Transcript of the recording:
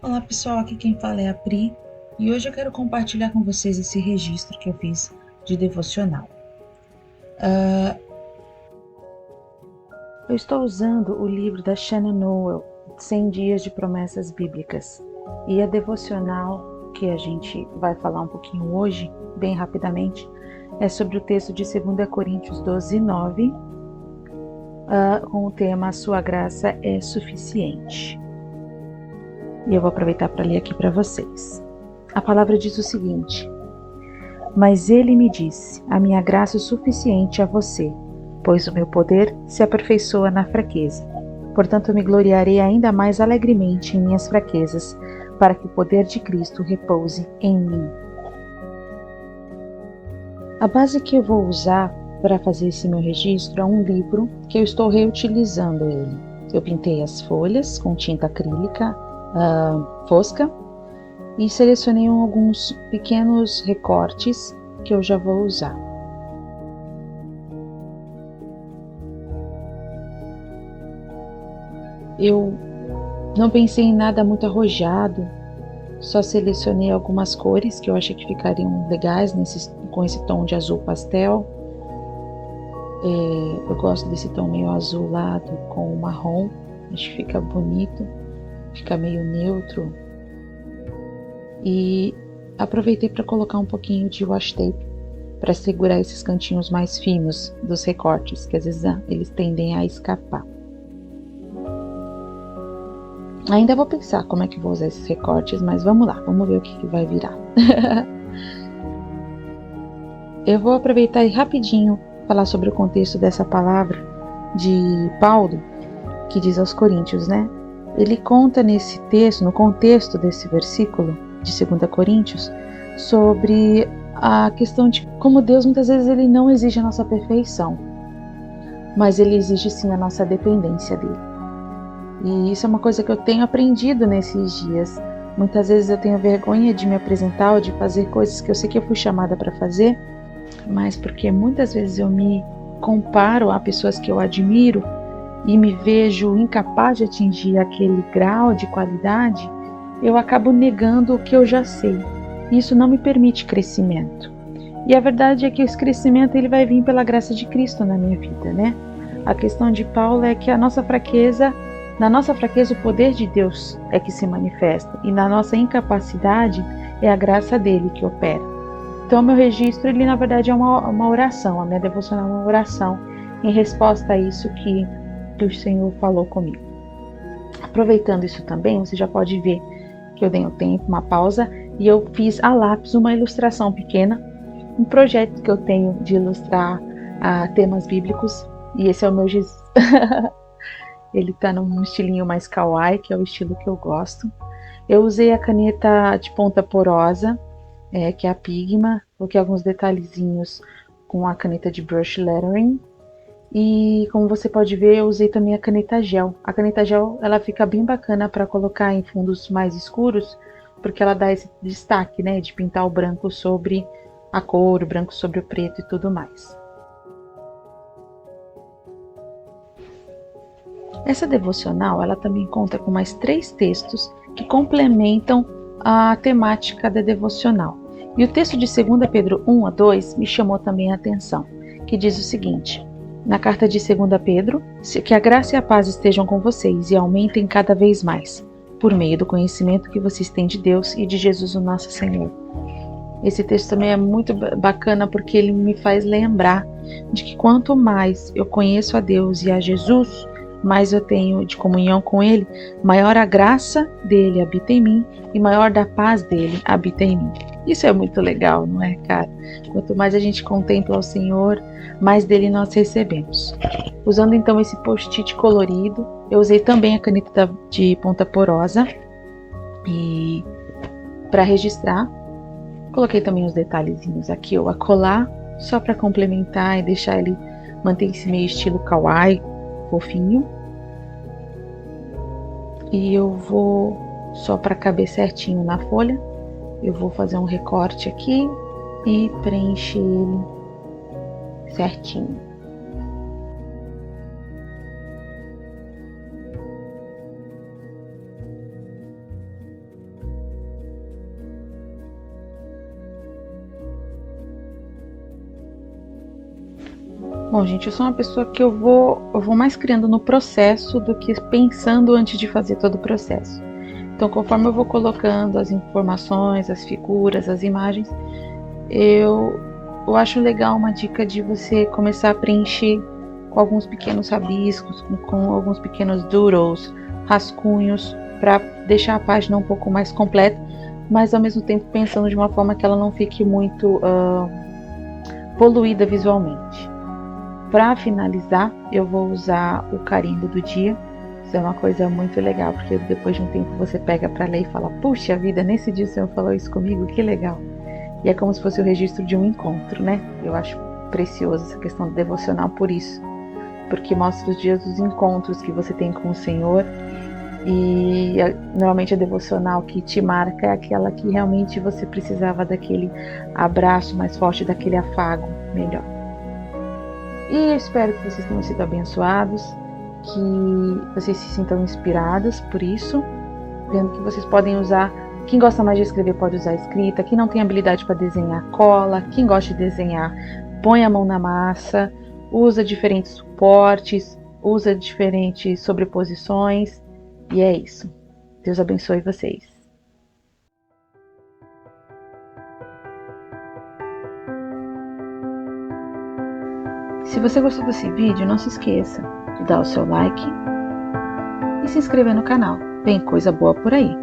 Olá pessoal, aqui quem fala é a Pri e hoje eu quero compartilhar com vocês esse registro que eu fiz de devocional. Eu estou usando o livro da Shannon Noel, 100 Dias de Promessas Bíblicas, e a devocional que a gente vai falar um pouquinho hoje, bem rapidamente, é sobre o texto de 2 Coríntios 12, 9, com o tema A Sua Graça é Suficiente. E eu vou aproveitar para ler aqui para vocês. A palavra diz o seguinte: Mas ele me disse: A minha graça é suficiente a você, pois o meu poder se aperfeiçoa na fraqueza. Portanto, eu me gloriarei ainda mais alegremente em minhas fraquezas, para que o poder de Cristo repouse em mim. A base que eu vou usar para fazer esse meu registro é um livro que eu estou reutilizando ele. Eu pintei as folhas com tinta acrílica fosca e selecionei alguns pequenos recortes que eu já vou usar. Eu não pensei em nada muito arrojado, só selecionei algumas cores que eu achei que ficariam legais com esse tom de azul pastel. Eu gosto desse tom meio azulado com o marrom, acho que fica bonito, fica meio neutro. E aproveitei para colocar um pouquinho de washi tape para segurar esses cantinhos mais finos dos recortes, que às vezes eles tendem a escapar. Ainda vou pensar como é que vou usar esses recortes, mas vamos lá, vamos ver o que vai virar. Eu vou aproveitar e rapidinho falar sobre o contexto dessa palavra de Paulo, que diz aos Coríntios, né? Ele conta nesse texto, no contexto desse versículo de 2 Coríntios, sobre a questão de como Deus muitas vezes ele não exige a nossa perfeição, mas ele exige sim a nossa dependência dele. E isso é uma coisa que eu tenho aprendido nesses dias. Muitas vezes eu tenho vergonha de me apresentar ou de fazer coisas que eu sei que eu fui chamada para fazer, mas porque muitas vezes eu me comparo a pessoas que eu admiro e me vejo incapaz de atingir aquele grau de qualidade, eu acabo negando o que eu já sei. Isso não me permite crescimento. E a verdade é que esse crescimento ele vai vir pela graça de Cristo na minha vida, né? A questão de Paulo é que na nossa fraqueza o poder de Deus é que se manifesta, e na nossa incapacidade é a graça dele que opera. Então, meu registro, ele na verdade é uma oração, a minha devocional é uma oração em resposta a isso que o Senhor falou comigo. Aproveitando isso também, você já pode ver que eu dei um tempo, uma pausa, e eu fiz a lápis uma ilustração pequena, um projeto que eu tenho de ilustrar temas bíblicos, e esse é o meu giz. Ele está num estilinho mais kawaii, que é o estilo que eu gosto. Eu usei a caneta de ponta porosa, que é a Pigma, coloquei alguns detalhezinhos com a caneta de brush lettering. E como você pode ver, eu usei também a caneta gel. A caneta gel ela fica bem bacana para colocar em fundos mais escuros, porque ela dá esse destaque, né, de pintar o branco sobre a cor, o branco sobre o preto e tudo mais. Essa devocional, ela também conta com mais 3 textos que complementam a temática da devocional. E o texto de 2 Pedro 1 a 2 me chamou também a atenção, que diz o seguinte: na carta de 2 Pedro, que a graça e a paz estejam com vocês e aumentem cada vez mais, por meio do conhecimento que vocês têm de Deus e de Jesus o nosso Senhor. Esse texto também é muito bacana porque ele me faz lembrar de que quanto mais eu conheço a Deus e a Jesus, mais eu tenho de comunhão com Ele, maior a graça dele habita em mim e maior da paz dele habita em mim. Isso é muito legal, não é, cara? Quanto mais a gente contempla o Senhor, mais dele nós recebemos. Usando então esse post-it colorido, eu usei também a caneta de ponta porosa e para registrar, coloquei também os detalhezinhos aqui ou acolá, só para complementar e deixar ele manter esse meio estilo kawaii, fofinho. E eu vou, só para caber certinho na folha, eu vou fazer um recorte aqui e preencher ele certinho. Bom, gente, eu sou uma pessoa que eu vou mais criando no processo do que pensando antes de fazer todo o processo. Então, conforme eu vou colocando as informações, as figuras, as imagens, eu acho legal uma dica de você começar a preencher com alguns pequenos rabiscos, com alguns pequenos doodles, rascunhos, para deixar a página um pouco mais completa, mas ao mesmo tempo pensando de uma forma que ela não fique muito poluída visualmente. Para finalizar, eu vou usar o carimbo do dia. Isso é uma coisa muito legal, porque depois de um tempo você pega para ler e fala: puxa vida, nesse dia o Senhor falou isso comigo, que legal. E é como se fosse o registro de um encontro, né? Eu acho precioso essa questão do devocional por isso, porque mostra os dias dos encontros que você tem com o Senhor. E normalmente a devocional que te marca é aquela que realmente você precisava daquele abraço mais forte, daquele afago melhor. E eu espero que vocês tenham sido abençoados, que vocês se sintam inspirados por isso, vendo que vocês podem usar. Quem gosta mais de escrever pode usar a escrita, quem não tem habilidade para desenhar, cola, quem gosta de desenhar, põe a mão na massa, usa diferentes suportes, usa diferentes sobreposições, e é isso. Deus abençoe vocês. Se você gostou desse vídeo, não se esqueça de dar o seu like e se inscrever no canal. Vem coisa boa por aí.